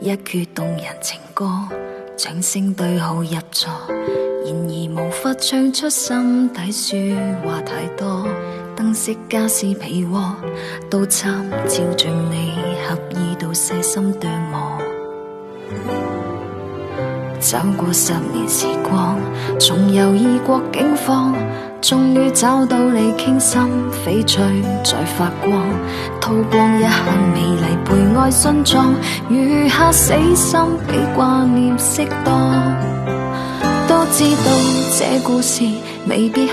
一闕動人情歌，掌聲對號入座，然而無法唱出心底說話太多。燈飾家私被窩，刀參照着你合意到細心琢磨。走過10年時光，重遊異國境況，終於找到你傾心，翡翠在發光，掏光一刻美麗陪愛殉葬，餘下死心比掛念適當。都知道這故事未必